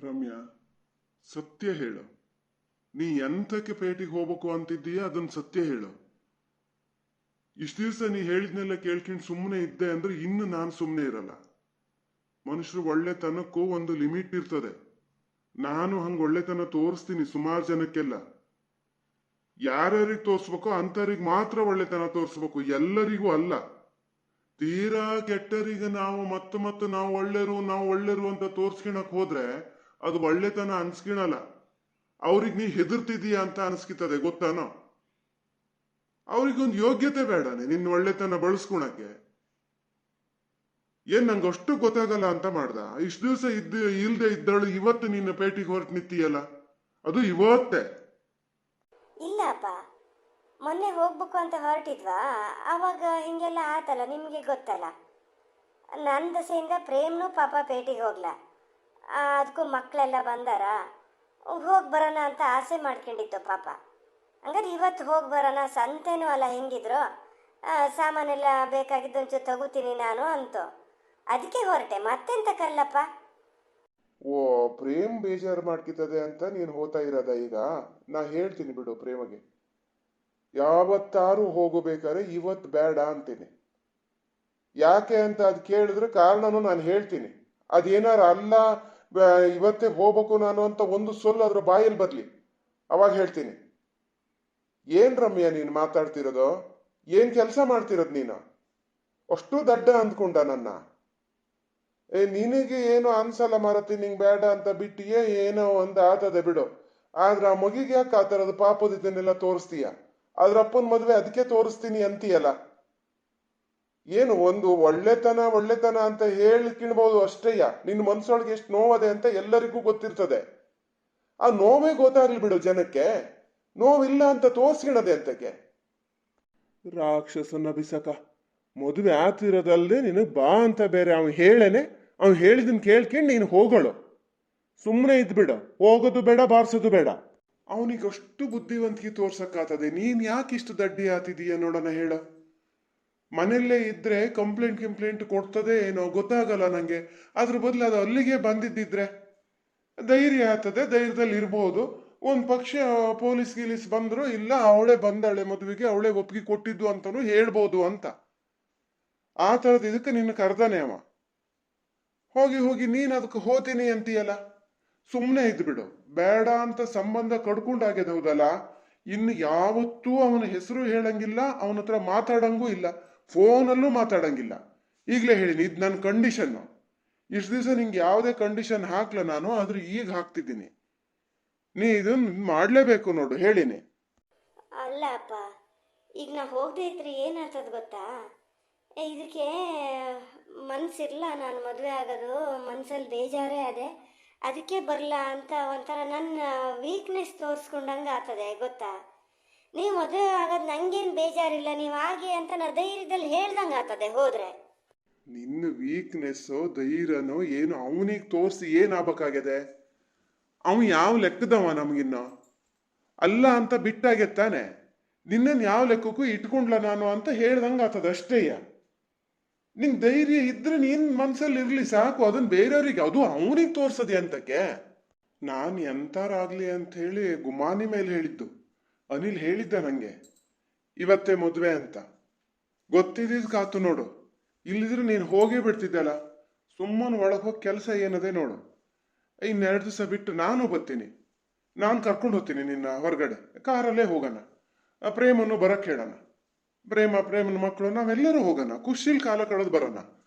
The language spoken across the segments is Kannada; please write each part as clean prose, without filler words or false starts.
ರಮ್ಯಾ, ಸತ್ಯ ಹೇಳು. ನೀ ಎಂತಕ್ಕೆ ಪೇಟೆಗೆ ಹೋಗ್ಬೇಕು ಅಂತಿದ್ದೀಯ ಅದನ್ನ ಸತ್ಯ ಹೇಳು. ಇಷ್ಟು ದಿವಸ ನೀ ಹೇಳಿದ್ನೆಲ್ಲ ಕೇಳ್ಕೊಂಡು ಸುಮ್ಮನೆ ಇದ್ದೆ ಅಂದ್ರೆ ಇನ್ನು ನಾನು ಸುಮ್ಮನೆ ಇರಲ್ಲ. ಮನುಷ್ಯರು ಒಳ್ಳೆತನಕ್ಕೂ ಒಂದು ಲಿಮಿಟ್ ಇರ್ತದೆ. ನಾನು ಹಂಗ ಒಳ್ಳೆತನ ತೋರಿಸ್ತೀನಿ ಸುಮಾರು ಜನಕ್ಕೆಲ್ಲ. ಯಾರ್ಯಾರಿಗೆ ತೋರಿಸ್ಬೇಕೋ ಅಂತವ್ರಿಗೆ ಮಾತ್ರ ಒಳ್ಳೆತನ ತೋರಿಸ್ಬೇಕು, ಎಲ್ಲರಿಗೂ ಅಲ್ಲ. ತೀರಾ ಕೆಟ್ಟರಿಗೆ ನಾವು ಮತ್ತೆ ನಾವು ಒಳ್ಳೆರು ಅಂತ ತೋರ್ಸ್ಕೊಳಕ್ ಹೋದ್ರೆ ಅದು ಒಳ್ಳೆತನ ಅನ್ಸ್ಕಿಣಲ್ಲ. ಅವ್ರಿಗೆ ನೀ ಹೆದರ್ತಿದೀಯ ಅಂತ ಅನ್ಸ್ಕಿತದೆ, ಗೊತ್ತಾನೋ? ಅವ್ರಿಗೊಂದು ಯೋಗ್ಯತೆ ಬೇಡನೆ ನಿನ್ನ ಒಳ್ಳೆತನ ಬಳಸ್ಕೊಳಕ್ಕೆ. ಏನ್ ನಂಗೆ ಅಷ್ಟು ಗೊತ್ತಾಗಲ್ಲ ಅಂತ ಮಾಡ್ದ? ಇಷ್ಟು ದಿವಸ ಇಲ್ದೆ ಇದ್ದಳು ಇವತ್ತು ನಿನ್ನ ಪೇಟೆಗೆ ಹೊರಟು ನಿಂತಿಯಲ್ಲ, ಅದು ಇವತ್ತೇ? ಇಲ್ಲಪ್ಪ, ಮೊನ್ನೆ ಹೋಗ್ಬೇಕು ಅಂತ ಹೊರಟಿದ್ವಾ, ಆವಾಗ ಹಿಂಗೆಲ್ಲ ಆತಲ್ಲ, ನಿಮಗೆ ಗೊತ್ತಲ್ಲ. ನನ್ನ ದಸೆಯಿಂದ ಪ್ರೇಮ್ನು ಪಾಪ ಪೇಟೆಗೆ ಹೋಗ್ಲ. ಅದಕ್ಕೂ ಮಕ್ಕಳೆಲ್ಲ ಬಂದಾರ, ಹೋಗಿ ಬರೋಣ ಅಂತ ಆಸೆ ಮಾಡ್ಕೊಂಡಿತ್ತು ಪಾಪ. ಹಂಗಾದ್ರೆ ಇವತ್ತು ಹೋಗಿ ಬರೋಣ, ಸಂತೆನೂ ಅಲ್ಲ ಹೆಂಗಿದ್ರು, ಸಾಮಾನೆಲ್ಲ ಬೇಕಾಗಿದ್ದು ಒಂಚೂರು ತಗೋತೀನಿ ನಾನು ಅಂತು. ಅದಕ್ಕೆ ಹೊರಟೆ, ಮತ್ತೆಂತ ಕಲ್ಲಪ್ಪ. ಓ, ಪ್ರೇಮ್ ಬೇಜಾರು ಮಾಡ್ಕಿತದೆ ಅಂತ ನೀನು ಹೋಗ್ತಾ ಇರೋದ ಈಗ? ನಾ ಹೇಳ್ತೀನಿ ಬಿಡು ಪ್ರೇಮಗೆ. ಯಾವತ್ತಾರು ಹೋಗಬೇಕಾದ್ರೆ ಇವತ್ತು ಬೇಡ ಅಂತೀನಿ. ಯಾಕೆ ಅಂತ ಅದ್ ಕೇಳಿದ್ರೆ ಕಾರಣನು ನಾನು ಹೇಳ್ತೀನಿ. ಅದೇನಾರ ಅಲ್ಲ, ಇವತ್ತೇ ಹೋಗ್ಬೇಕು ನಾನು ಅಂತ ಒಂದು ಸೊಲ್ಲು ಅದ್ರ ಬಾಯಲ್ಲಿ ಬರ್ಲಿ, ಅವಾಗ ಹೇಳ್ತೀನಿ. ಏನ್ ರಮ್ಯಾ ನೀನ್ ಮಾತಾಡ್ತಿರೋದು? ಏನ್ ಕೆಲಸ ಮಾಡ್ತಿರೋದು ನೀನು? ಅಷ್ಟು ದಡ್ಡ ಅಂದ್ಕೊಂಡ ನನ್ನ? ನಿನಗೆ ಏನು ಅನ್ಸಲ್ಲ ಮಾರತಿ, ನಿಂಗ್ ಬೇಡ ಅಂತ ಬಿಟ್ಟಿಯೇ ಏನೋ ಒಂದು ಆತದೆ ಬಿಡು. ಆದ್ರ ಆ ಮಗಿಗೆ ಯಾಕೆ ಆತರದ ಪಾಪದ ಇದನ್ನೆಲ್ಲ ತೋರಿಸ್ತೀಯ? ಅದ್ರ ಅಪ್ಪನ ಮದ್ವೆ ಅದಕ್ಕೆ ತೋರಿಸ್ತೀನಿ ಅಂತೀಯಲ್ಲ. ಏನು ಒಂದು ಒಳ್ಳೆತನ ಅಂತ ಹೇಳ್ಕಿಣ್ಬಹುದು ಅಷ್ಟೇಯ. ನಿನ್ನ ಮನ್ಸೊಳಗೆ ಎಷ್ಟು ನೋವದೆ ಅಂತ ಎಲ್ಲರಿಗೂ ಗೊತ್ತಿರ್ತದೆ. ಆ ನೋವೇ ಗೊತ್ತಾಗ್ಲಿ ಬಿಡು ಜನಕ್ಕೆ. ನೋವಿಲ್ಲ ಅಂತ ತೋರ್ಸ್ಕಿಣದೆ ಅಂತಕ್ಕೆ. ರಾಕ್ಷಸನ ಬಿಸಕ, ಮದುವೆ ಆತಿರೋದಲ್ದೆ ನಿನಗ್ ಬಾ ಅಂತ ಬೇರೆ ಅವ್ನು ಹೇಳಿದನ್ ಕೇಳ್ಕೊಂಡು ನೀನು ಹೋಗಳು. ಸುಮ್ಮನೆ ಇದ್ಬಿಡ, ಹೋಗೋದು ಬೇಡ, ಬಾರ್ಸೋದು ಬೇಡ. ಅವನಿಗಷ್ಟು ಬುದ್ಧಿವಂತಿಕೆ ತೋರ್ಸಕ್ಕಾತದೆ, ನೀನ್ ಯಾಕೆ ಇಷ್ಟು ದಡ್ಡಿ ಆತಿದೀಯ ನೋಡೋಣ ಹೇಳ. ಮನೆಯಲ್ಲೇ ಇದ್ರೆ ಕಂಪ್ಲೇಂಟ್ ಕೊಡ್ತದೆ ಏನೋ ಗೊತ್ತಾಗಲ್ಲ ನಂಗೆ. ಅದ್ರ ಬದಲು ಅದು ಅಲ್ಲಿಗೆ ಬಂದಿದ್ದಿದ್ರೆ ಧೈರ್ಯ ಆಗ್ತದೆ, ಧೈರ್ಯದಲ್ಲಿ ಇರ್ಬೋದು. ಒಂದ್ ಪಕ್ಷ ಪೊಲೀಸ್ ಬಂದ್ರು, ಇಲ್ಲ ಅವಳೇ ಬಂದಾಳೆ ಮದುವೆಗೆ, ಅವಳೇ ಒಪ್ಪಿಗೆ ಕೊಟ್ಟಿದ್ದು ಅಂತಾನು ಹೇಳ್ಬೋದು ಅಂತ. ಆ ತರದ್ ಇದಕ್ಕೆ ನಿನ್ನ ಕರ್ದಾನೆ ಅವ. ಹೋಗಿ ನೀನ್ ಅದಕ್ಕೆ ಹೋತೀನಿ ಅಂತೀಯಲ್ಲ. ಸುಮ್ಮನೆ ಇದ್ಬಿಡು, ಬೇಡ ಅಂತ ಸಂಬಂಧ ಕಡ್ಕೊಂಡಾಗ್ಯದ, ಹೌದಲ್ಲ? ಇನ್ನು ಯಾವತ್ತೂ ಅವನ ಹೆಸರು ಹೇಳಂಗಿಲ್ಲ, ಅವನ ಹತ್ರ ಮಾತಾಡಂಗೂ ಇಲ್ಲ, ಫೋನಲ್ಲೂ ಮಾತಾಡಂಗಿಲ್ಲ. ಈಗಲೇ ಹೇಳಿನಿ, ಇದು ನನ್ನ ಕಂಡೀಷನ್ನು. ಇಷ್ಟು ದಿವಸ ನಿಂಗೆ ಯಾವುದೇ ಕಂಡೀಷನ್ ಹಾಕ್ಲ ನಾನು, ಆದ್ರೆ ಈಗ ಹಾಕ್ತಿದ್ದೀನಿ. ನೀ ಇದನ್ನ ಮಾಡ್ಲೇಬೇಕು ನೋಡು, ಹೇಳಿನಿ. ಅಲ್ಲ ಅಪ್ಪ, ಈಗ ನಾ ಹೋಗದೆ ಇದ್ರೆ ಏನಾಗ್ತದ ಗೊತ್ತಾ? ಇದಕ್ಕೆ ಮನ್ಸಿರ್ಲ, ನಾನು ಮದುವೆ ಆಗೋದು ಮನ್ಸಲ್ಲಿ ಬೇಜಾರೇ ಅದೇ. ಅದಕ್ಕೆ ಬರಲ್ಲ ಅಂತ ಒಂಥರ ನನ್ನ ವೀಕ್ನೆಸ್ ತೋರಿಸ್ಕೊಂಡಂಗೆ ಆಗ್ತದೆ, ಗೊತ್ತಾ? ನೀವು ಮದುವೆ ಆಗೋದು ನಂಗೇನು ಬೇಜಾರಿಲ್ಲ, ನೀವು ಹಾಗೆ ಅಂತ ನಾ ಧೈರ್ಯದಲ್ಲಿ ಹೇಳ್ದಂಗೆ ಆಗ್ತದೆ ಹೋದ್ರೆ. ನಿನ್ನ ವೀಕ್ನೆಸ್ಸೋ ಧೈರ್ಯನೋ ಏನು ಅವನಿಗೆ ತೋರಿಸಿ ಏನಾಗಬೇಕಾಗಿದೆ? ಅವನು ಯಾವ ಲೆಕ್ಕದವ ನಮಗಿನ್ನ? ಅಲ್ಲ ಅಂತ ಬಿಟ್ಟಾಗೆತ್ತಾನೆ. ನಿನ್ನನ್ನು ಯಾವ ಲೆಕ್ಕಕ್ಕೂ ಇಟ್ಕೊಂಡ್ಲ ನಾನು ಅಂತ ಹೇಳ್ದಂಗೆ ಆಗ್ತದ ಅಷ್ಟೇಯ. ನಿಂಗೆ ಧೈರ್ಯ ಇದ್ರೆ ನೀನ್ ಮನ್ಸಲ್ಲಿ ಇರ್ಲಿ ಸಾಕು, ಅದನ್ನ ಬೇರೆಯವ್ರಿಗೆ, ಅದು ಅವನಿಗೆ ತೋರ್ಸದೆ ಅಂತಕ್ಕೆ. ನಾನು ಎಂತಾರಾಗ್ಲಿ ಅಂತ ಹೇಳಿ ಗುಮಾನಿ ಮೇಲೆ ಹೇಳಿದ್ದು. ಅನಿಲ್ ಹೇಳಿದ್ದ ನಂಗೆ ಇವತ್ತೇ ಮದುವೆ ಅಂತ. ಗೊತ್ತಿದ್ದ ಕಾತು ನೋಡು, ಇಲ್ಲಿದ್ರೆ ನೀನು ಹೋಗೇ ಬಿಡ್ತಿದ್ದಲ್ಲ. ಸುಮ್ಮನೆ ಒಳಗೆ ಹೋಗಿ ಕೆಲಸ ಏನದೆ ನೋಡು. ಇನ್ನೆರಡು ದಿವಸ ಬಿಟ್ಟು ನಾನು ಬರ್ತೀನಿ, ನಾನು ಕರ್ಕೊಂಡು ಹೋಗ್ತೀನಿ ನಿನ್ನ ಹೊರಗಡೆ, ಕಾರಲ್ಲೇ ಹೋಗೋಣ. ಪ್ರೇಮನ್ನು ಬರಕ್ಕೆ ಹೇಳೋಣ. ಪ್ರೇಮನ ಮಕ್ಕಳು ನಾವೆಲ್ಲರೂ ಹೋಗೋಣ, ಖುಷಿಲ್ ಕಾಲ ಕಳೆದು ಬರೋಣ.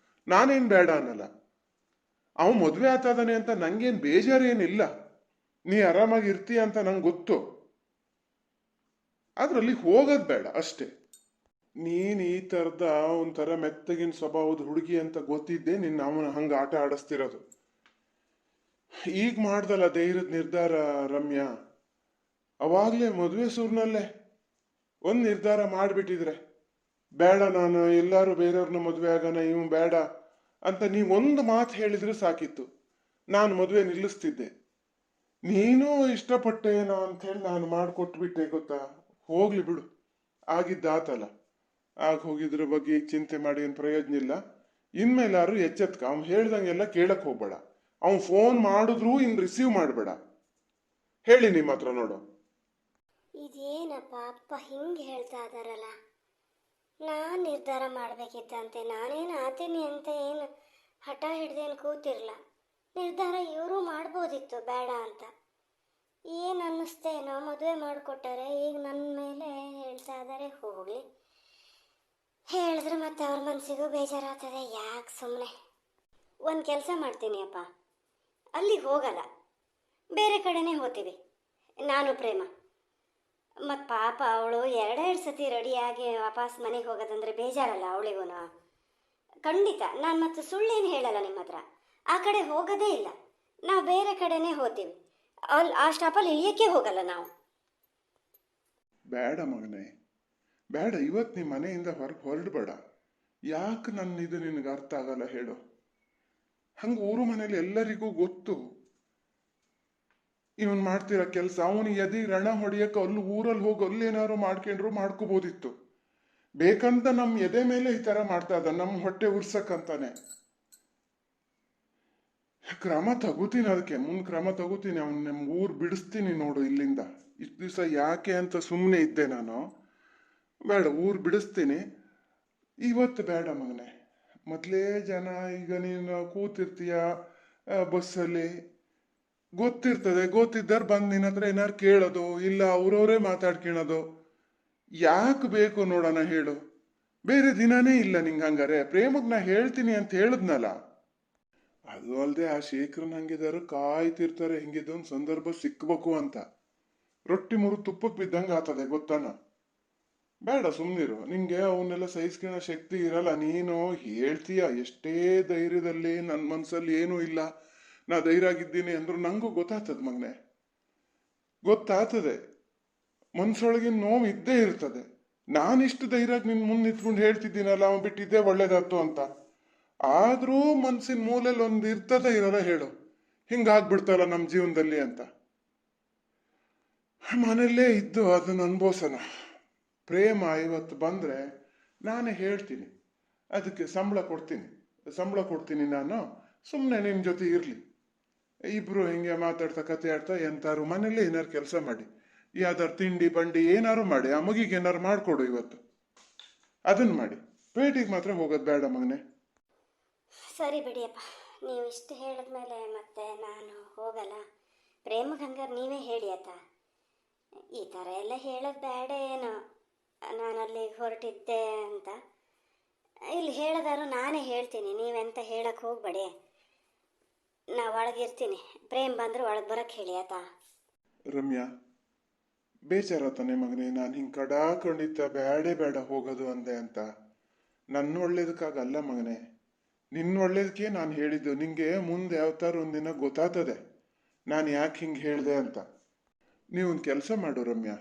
ನಾನೇನ್ ಬೇಡ ಅನ್ನಲ್ಲ. ಅವ ಮದ್ವೆ ಆತಾದಾನೆ ಅಂತ ನಂಗೇನ್ ಬೇಜಾರೇನಿಲ್ಲ. ನೀ ಆರಾಮಾಗಿ ಇರ್ತೀಯ ಅಂತ ನಂಗೆ ಗೊತ್ತು. ಅದ್ರಲ್ಲಿ ಹೋಗೋದ್ ಬೇಡ ಅಷ್ಟೇ. ನೀನ್ ಈ ತರದ ಒಂಥರ ಮೆತ್ತಗಿನ ಸ್ವಭಾವದ ಹುಡುಗಿ ಅಂತ ಗೊತ್ತಿದ್ದೆ ನಿನ್ನ ಅವನ ಹಂಗ ಆಟ ಆಡಿಸ್ತಿರೋದು. ಈಗ ಮಾಡ್ದಲ್ಲ ಧೈರ್ಯದ ನಿರ್ಧಾರ ರಮ್ಯಾ, ಅವಾಗ್ಲೇ ಮದುವೆ ಸೂರ್ನಲ್ಲೇ ಒಂದ್ ನಿರ್ಧಾರ ಮಾಡ್ಬಿಟ್ಟಿದ್ರೆ, ಬೇಡ ನಾನು ಎಲ್ಲಾರು ಬೇರೆಯವ್ರನ್ನ ಮದುವೆ ಆಗೋಣ, ಇವ್ ಬೇಡ ಅಂತ ನೀವೊಂದು ಮಾತು ಹೇಳಿದ್ರೆ ಸಾಕಿತ್ತು, ನಾನು ಮದುವೆ ನಿಲ್ಲಿಸ್ತಿದ್ದೆ. ನೀನು ಇಷ್ಟಪಟ್ಟೇನೋ ಅಂತ ಹೇಳಿ ನಾನು ಮಾಡಿಕೊಟ್ಬಿಟ್ಟೆ, ಗೊತ್ತಾ? ಹೋಗ್ಲಿ ಬಿಡು, ಆಗಿದ್ದಾತಲ್ಲ. ಆಗ ಹೋಗಿದ್ರ ಬಗ್ಗೆ ಈಗ ಚಿಂತೆ ಮಾಡಿ ಏನು ಪ್ರಯೋಜನ ಇಲ್ಲ. ಇನ್ಮೇಲಾರು ಎಚ್ಚೆತ್ಕ, ಅವ್ನು ಹೇಳ್ದಂಗೆಲ್ಲ ಕೇಳಕ್ ಹೋಗ್ಬೇಡ. ಅವ್ನು ಫೋನ್ ಮಾಡಿದ್ರೂ ಇನ್ನು ರಿಸೀವ್ ಮಾಡಬೇಡ. ಹೇಳಿ ನಿಮ್ಮ ಹತ್ರ ನೋಡು. ಇದೇನಪ್ಪ ಅಪ್ಪ ಹಿಂಗೆ ಹೇಳ್ತಾ ಇದ್ದಾರಲ್ಲ. ನಾನು ನಿರ್ಧಾರ ಮಾಡಬೇಕಿತ್ತಂತೆ. ನಾನೇನು ಆತೀನಿ ಅಂತ ಏನು ಹಠ ಹಿಡ್ದೇನು ಕೂತಿರಲ್ಲ. ನಿರ್ಧಾರ ಇವರು ಮಾಡ್ಬೋದಿತ್ತು ಬೇಡ ಅಂತ. ಏನು ಅನ್ನಿಸ್ತೇನೋ ಮದುವೆ ಮಾಡಿಕೊಟ್ಟರೆ ಈಗ ನನ್ನ ಮೇಲೆ ಹೇಳ್ತಾ ಇದ್ದಾರೆ. ಹೋಗಲಿ, ಹೇಳಿದ್ರೆ ಮತ್ತೆ ಅವ್ರ ಮನಸ್ಸಿಗೂ ಬೇಜಾರಾಗ್ತದೆ. ಯಾಕೆ ಸುಮ್ಮನೆ ಒಂದು ಕೆಲಸ ಮಾಡ್ತೀನಿ ಅಪ್ಪ, ಅಲ್ಲಿಗೆ ಹೋಗಲ್ಲ, ಬೇರೆ ಕಡೆನೇ ಹೋಗ್ತೀವಿ ನಾನು ಪ್ರೇಮ. ಮತ್ತು ಪಾಪ ಅವಳು ಎರಡೆರಡು ಸತಿ ರೆಡಿಯಾಗಿ ವಾಪಸ್ ಮನೆಗೆ ಹೋಗೋದಂದ್ರೆ ಬೇಜಾರಲ್ಲ ಅವಳಿಗೂ. ಖಂಡಿತ ನಾನು ಮತ್ತೆ ಸುಳ್ಳೇನು ಹೇಳಲ್ಲ ನಿಮ್ಮ ಹತ್ರ. ಆ ಕಡೆ ಹೋಗೋದೇ ಇಲ್ಲ, ನಾವು ಬೇರೆ ಕಡೆನೇ ಹೋಗ್ತೀವಿ. ಆ ಸ್ಟಾಪಲ್ಲಿ ಇಳಿಯೋಕ್ಕೆ ಹೋಗಲ್ಲ ನಾವು. ಬೇಡ ಮಗನೇ, ಬೇಡ. ಇವತ್ತು ನಿಮ್ಮ ಮನೆಯಿಂದ ಹೊರಡಬೇಡ. ಯಾಕೆ ನನ್ನ ಇದು ನಿನಗೆ ಅರ್ಥ ಆಗಲ್ಲ ಹೇಳು? ಹಂಗೆ ಊರು ಮನೇಲಿ ಎಲ್ಲರಿಗೂ ಗೊತ್ತು ಇವನ್ ಮಾಡ್ತಿರೋ ಕೆಲಸ. ಅವನಿಗೆ ಎದಿ ರಣ ಹೊಡಿಯಕ್ಕೆ ಅಲ್ಲಿ ಊರಲ್ಲಿ ಹೋಗಿ ಅಲ್ಲೇನಾದ್ರು ಮಾಡ್ಕೊಂಡ್ರು ಮಾಡ್ಕೋಬೋದಿತ್ತು. ಬೇಕಂತ ನಮ್ಮ ಎದೆ ಮೇಲೆ ಈ ಥರ ಮಾಡ್ತಾ ಇದ್ದ, ನಮ್ಮ ಹೊಟ್ಟೆ ಉರ್ಸಕ್ಕಂತಾನೆ. ಕ್ರಮ ತಗೋತೀನಿ, ಅದಕ್ಕೆ ಮುಂದೆ ಕ್ರಮ ತಗೋತೀನಿ. ಅವ್ನು ನಮ್ಮ ಊರು ಬಿಡಿಸ್ತೀನಿ ನೋಡು ಇಲ್ಲಿಂದ. ಇಷ್ಟು ದಿವಸ ಯಾಕೆ ಅಂತ ಸುಮ್ಮನೆ ಇದ್ದೆ ನಾನು. ಬೇಡ, ಊರು ಬಿಡಿಸ್ತೀನಿ. ಇವತ್ತು ಬೇಡ ಮಗನೆ. ಮೊದಲೇ ಜನ ಈಗ ನೀನು ಕೂತಿರ್ತೀಯ ಬಸ್ಸಲ್ಲಿ, ಗೊತ್ತಿದ್ದಾರೆ ಬಂದು ನಿನ್ನ ಹತ್ರ ಏನಾರು ಕೇಳೋದು, ಇಲ್ಲ ಅವ್ರವರೇ ಮಾತಾಡ್ಕೊಳೋದು. ಯಾಕೆ ಬೇಕು ನೋಡೋಣ ಹೇಳು? ಬೇರೆ ದಿನನೇ ಇಲ್ಲ ನಿಂಗೆ. ಹಂಗಾರೆ ಪ್ರೇಮಗ್ ನಾ ಹೇಳ್ತೀನಿ ಅಂತ ಹೇಳಿದ್ನಲ್ಲ. ಅದು ಅಲ್ಲದೆ ಆ ಶೇಖರನ್ ಹಂಗಿದಾರು ಕಾಯ್ತಿರ್ತಾರೆ, ಹಿಂಗಿದ್ದೊಂದು ಸಂದರ್ಭ ಸಿಕ್ಬೇಕು ಅಂತ. ರೊಟ್ಟಿ ಮುರು ತುಪ್ಪಕ್ಕೆ ಬಿದ್ದಂಗೆ ಆತದೆ ಗೊತ್ತಾನ. ಬೇಡ, ಸುಮ್ಮನಿರು. ನಿಂಗೆ ಅವನ್ನೆಲ್ಲ ಸಹಿಸ್ಕೊಳ್ಳೋ ಶಕ್ತಿ ಇರಲ್ಲ. ನೀನು ಹೇಳ್ತೀಯ ಎಷ್ಟೇ ಧೈರ್ಯದಲ್ಲಿ, ನನ್ನ ಮನಸ್ಸಲ್ಲಿ ಏನೂ ಇಲ್ಲ, ನಾ ಧೈರ್ಯ ಆಗಿದ್ದೀನಿ ಅಂದ್ರು ನಂಗೂ ಗೊತ್ತಾಗ್ತದೆ ಮಗನೆ, ಗೊತ್ತಾಗ್ತದೆ. ಮನ್ಸೊಳಗಿನ ನೋವು ಇದ್ದೇ ಇರ್ತದೆ. ನಾನಿಷ್ಟು ಧೈರ್ಯವಾಗಿ ನಿನ್ನ ಮುಂದೆ ನಿಂತ್ಕೊಂಡು ಹೇಳ್ತಿದ್ದೀನಲ್ಲ ಅವನು ಬಿಟ್ಟಿದ್ದೇ ಒಳ್ಳೇದಾಯ್ತು ಅಂತ. ಆದರೂ ಮನ್ಸಿನ ಮೂಲೆಯಲ್ಲಿ ಒಂದು ಇರ್ತದೆ ಇರಲ್ಲ ಹೇಳು? ಹಿಂಗಾಗ್ಬಿಡ್ತಲ್ಲ ನಮ್ಮ ಜೀವನದಲ್ಲಿ ಅಂತ. ಮನೆಯಲ್ಲೇ ಇದ್ದು ಅದನ್ನು ಅನುಭವಿಸೋಣ. ಪ್ರೇಮ ಇವತ್ತು ಬಂದರೆ ನಾನೇ ಹೇಳ್ತೀನಿ, ಅದಕ್ಕೆ ಸಂಬಳ ಕೊಡ್ತೀನಿ ನಾನು. ಸುಮ್ಮನೆ ನಿಮ್ಮ ಜೊತೆ ಇರಲಿ, ಇಬ್ರು ಹಿಂಗೆ ಮಾತಾಡ್ತಾ ಕತೆ ಆಡ್ತಾ ಎಂತಾರು ಮನೇಲಿ ಏನಾರು ಕೆಲಸ ಮಾಡಿ, ಯಾವ್ದಾರು ತಿಂಡಿ ಬಂಡಿ ಏನಾರು ಮಾಡಿ ಆ ಮಗಿಗೆ ಏನಾರು ಮಾಡಿಕೊಡು ಇವತ್ತು. ಅದನ್ನು ಮಾಡಿ. ಪೇಟೆಗೆ ಮಾತ್ರ ಹೋಗೋದು ಬೇಡ ಮಗನೆ. ಸರಿ ಬಿಡಿಯಪ್ಪ, ನೀವು ಇಷ್ಟು ಹೇಳಿದ್ಮೇಲೆ ಮತ್ತೆ ನಾನು ಹೋಗಲ್ಲ. ಪ್ರೇಮಕ್ಕೆ ಹಂಗಾರೆ ನೀವೇ ಹೇಳಿ ಆತ. ಈ ಥರ ಎಲ್ಲ ಹೇಳೋದು ಬೇಡ ಏನೋ. ನಾನು ಅಲ್ಲಿಗೆ ಹೊರಟಿದ್ದೆ ಅಂತ ಇಲ್ಲಿ ಹೇಳೋದಾರು ನಾನೇ ಹೇಳ್ತೀನಿ, ನೀವೆಂತ ಹೇಳಕ್ಕೆ ಹೋಗ್ಬೇಡಿ. ನಾ ಒಳಗಿರ್ತೀನಿ, ಪ್ರೇಮ್ ಬಂದ್ರೆ ಒಳಗೆ ಬರಕ್ಕೆ ಹೇಳಿ ಆತ. ರಮ್ಯಾ, ಬೇಜಾರತಾನೆ ಮಗನೇ, ನಾನು ಹಿಂಗೆ ಖಂಡಿತ ಬೇಡ ಹೋಗೋದು ಅಂದೆ ಅಂತ. ನನ್ನ ಒಳ್ಳೇದಕ್ಕಾಗಲ್ಲ ಮಗನೇ, ನಿನ್ನ ಒಳ್ಳೇದಕ್ಕೆ ನಾನು ಹೇಳಿದ್ದು. ನಿಂಗೆ ಮುಂದೆ ಯಾವ ಥರ ಒಂದಿನ ಗೊತ್ತಾಗ್ತದೆ ನಾನು ಯಾಕೆ ಹಿಂಗೆ ಹೇಳಿದೆ ಅಂತ. ನೀವೊಂದು ಕೆಲಸ ಮಾಡು ರಮ್ಯಾ,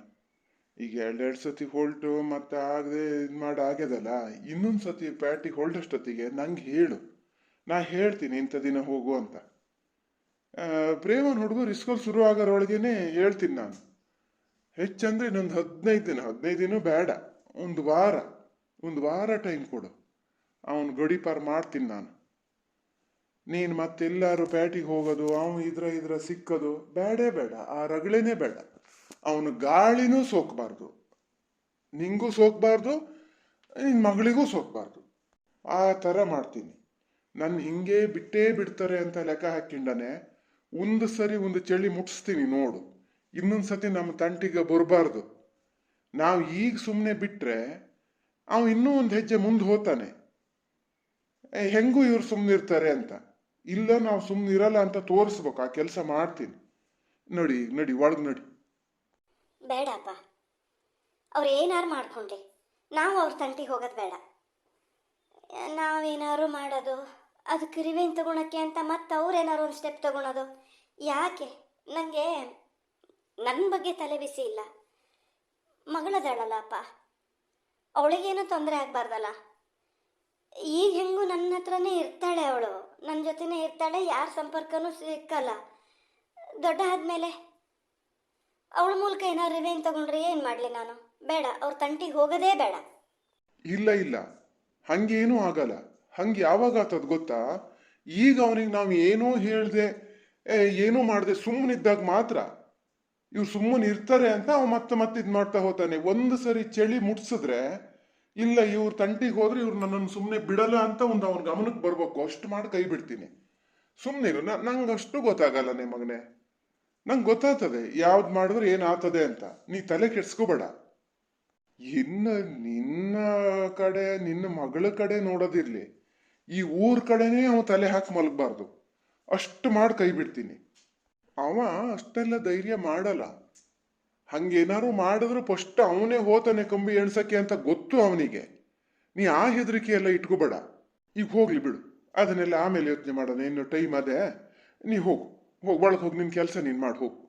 ಈಗ ಎರಡೆರಡು ಸತಿ ಹೊಲ್ಟು ಮತ್ತೆ ಆಗದೆ ಇದು ಆಗ್ಯದಲ್ಲ, ಇನ್ನೊಂದು ಸತಿ ಪ್ಯಾಟಿಗೆ ಹೊಲ್ಟಷ್ಟೊತ್ತಿಗೆ ನಂಗೆ ಹೇಳು, ನಾ ಹೇಳ್ತೀನಿ ಇಂಥ ದಿನ ಹೋಗು ಅಂತ. ಪ್ರೇಮನ ಹುಡುಗರು ಇಸ್ಕೊಲ್ ಶುರು ಆಗೋರೊಳಗೇನೆ ಹೇಳ್ತೀನಿ ನಾನು. ಹೆಚ್ಚಂದ್ರೆ ಇನ್ನೊಂದು 15 ದಿನ ಬೇಡ, ಒಂದು ವಾರ ಟೈಮ್ ಕೊಡು. ಅವನು ಗಡಿಪಾರು ಮಾಡ್ತೀನಿ ನಾನು. ನೀನು ಮತ್ತೆಲ್ಲಾರು ಪ್ಯಾಟಿಗೆ ಹೋಗೋದು, ಅವನು ಇದ್ರ ಸಿಕ್ಕೋದು ಬೇಡ. ಆ ರಗಳೆನೇ ಬೇಡ. ಅವನು ಗಾಳಿನೂ ಸೋಕಬಾರ್ದು, ನಿಂಗೂ ಸೋಕಬಾರ್ದು, ನಿನ್ನ ಮಗಳಿಗೂ ಸೋಕಬಾರ್ದು. ಆ ಥರ ಮಾಡ್ತೀನಿ. ನನ್ನ ಹಿಂಗೆ ಬಿಡ್ತಾರೆ ಅಂತ ಲೆಕ್ಕ ಹಾಕಿಂಡನೆ ಒಂದು ಸರಿ ಒಂದು ಚಳಿ ಮುಟ್ಟಿಸ್ತೀನಿ ನೋಡು. ಇನ್ನೊಂದು ಸತಿ ನಮ್ಮ ತಂಟಿಗೆ ಬರಬಾರ್ದು. ನಾವು ಈಗ ಸುಮ್ಮನೆ ಬಿಟ್ಟರೆ ಅವ ಇನ್ನೂ ಒಂದು ಹೆಜ್ಜೆ ಮುಂದೆ ಹೋಗ್ತಾನೆ. ಹೆಂಗೂ ಇವ್ರು ಸುಮ್ಮನಿರ್ತಾರೆ ಅಂತ. ಇಲ್ಲ, ನಾವು ಸುಮ್ಮನಿರಲ್ಲ ಅಂತ ತೋರಿಸ್ಬೇಕು. ಆ ಕೆಲಸ ಮಾಡ್ತೀನಿ. ನಡಿ ಒಳಗೆ ನಡಿ. ಬೇಡಪ್ಪ, ಅವ್ರು ಏನಾರು ಮಾಡ್ಕೊಂಡ್ಲಿ ನಾವು ಅವ್ರ ತಂಟಿಗೆ ಹೋಗೋದು ಬೇಡ. ನಾವೇನಾದ್ರು ಮಾಡೋದು ಅದಕ್ಕೆ ರಿವೆಂಜ್ ತಗೊಳಕ್ಕೆ ಅಂತ ಮತ್ತೆ ಅವ್ರೇನಾದ್ರು ಒಂದು ಸ್ಟೆಪ್ ತಗೊಳೋದು ಯಾಕೆ? ನನಗೆ ನನ್ನ ಬಗ್ಗೆ ತಲೆ ಬಿಸಿ ಇಲ್ಲ. ಮಗಳದಾಳಲ್ಲ ಅಪ್ಪ, ಅವಳಿಗೇನೂ ತೊಂದರೆ ಆಗಬಾರ್ದಲ್ಲ. ಈಗ ಹೆಂಗೂ ನನ್ನ ಹತ್ರನೇ ಇರ್ತಾಳೆ, ಅವಳು ನನ್ನ ಜೊತೆನೇ ಇರ್ತಾಳೆ, ಯಾರ ಸಂಪರ್ಕನೂ ಸಿಕ್ಕಲ್ಲ. ದೊಡ್ಡ ಆದಮೇಲೆ ಅವಳ ಮೂಲಕ ಏನಾದ್ರು ರಿವೆಂಜ್ ತಗೊಂಡ್ರೆ ಏನು ಮಾಡಲಿ ನಾನು? ಬೇಡ, ಅವ್ರ ತಂಟಿಗೆ ಹೋಗೋದೇ ಬೇಡ. ಇಲ್ಲ, ಹಂಗೇನೂ ಆಗಲ್ಲ. ಹಂಗೆ ಯಾವಾಗ ಆತದ ಗೊತ್ತಾ? ಈಗ ಅವನಿಗೆ ನಾವು ಏನೋ ಹೇಳ್ದೆ ಏನೂ ಮಾಡದೆ ಸುಮ್ಮನಿದ್ದಾಗ ಮಾತ್ರ ಇವ್ರು ಸುಮ್ಮನೆ ಇರ್ತಾರೆ ಅಂತ ಅವ ಮತ್ತೆ ಮತ್ತೆ ಇದು ಮಾಡ್ತಾ ಹೋಗ್ತಾನೆ. ಒಂದು ಸರಿ ಚಳಿ ಮುಟ್ಸಿದ್ರೆ ಇಲ್ಲ ಇವ್ರ ತಂಟಿಗೆ ಹೋದ್ರೆ ಇವ್ರು ನನ್ನನ್ನು ಸುಮ್ಮನೆ ಬಿಡಲ್ಲ ಅಂತ ಒಂದು ಅವನ ಗಮನಕ್ಕೆ ಬರ್ಬೇಕು. ಅಷ್ಟು ಮಾಡಿ ಕೈ ಬಿಡ್ತೀನಿ. ಸುಮ್ಮನಿರು. ನಂಗೆ ಅಷ್ಟು ಗೊತ್ತಾಗಲ್ಲ ಮಗನೇ. ನಂಗೆ ಗೊತ್ತಾಗ್ತದೆ ಯಾವ್ದು ಮಾಡಿದ್ರೆ ಏನಾಗ್ತದೆ ಅಂತ. ನೀ ತಲೆ ಕೆಡ್ಸ್ಕೋಬೇಡ. ಇನ್ನು ನಿನ್ನ ಕಡೆ ನಿನ್ನ ಮಗಳ ಕಡೆ ನೋಡೋದಿರ್ಲಿ, ಈ ಊರ್ ಕಡೆನೇ ಅವ ತಲೆ ಹಾಕಿ ಮಲಗಬಾರ್ದು. ಅಷ್ಟು ಮಾಡಿ ಕೈ ಬಿಡ್ತೀನಿ. ಅವ ಅಷ್ಟೆಲ್ಲ ಧೈರ್ಯ ಮಾಡಲ್ಲ. ಹಂಗೇನಾರು ಮಾಡಿದ್ರು ಫಸ್ಟ್ ಅವನೇ ಹೋತಾನೆ ಕಂಬಿ ಎಣ್ಸಕ್ಕೆ ಅಂತ ಗೊತ್ತು ಅವನಿಗೆ. ನೀ ಆ ಹೆದರಿಕೆ ಎಲ್ಲ ಇಟ್ಕೋಬೇಡ. ಈಗ ಹೋಗ್ಲಿ ಬಿಡು, ಅದನ್ನೆಲ್ಲ ಆಮೇಲೆ ಯೋಚನೆ ಮಾಡೋಣ. ಇನ್ನು ಟೈಮ್ ಅದೇ. ನೀ ಹೋಗು, ಒಳಗೆ ಹೋಗಿ ನಿನ್ನ ಕೆಲಸ ನೀನು ಮಾಡಿ ಹೋಗು.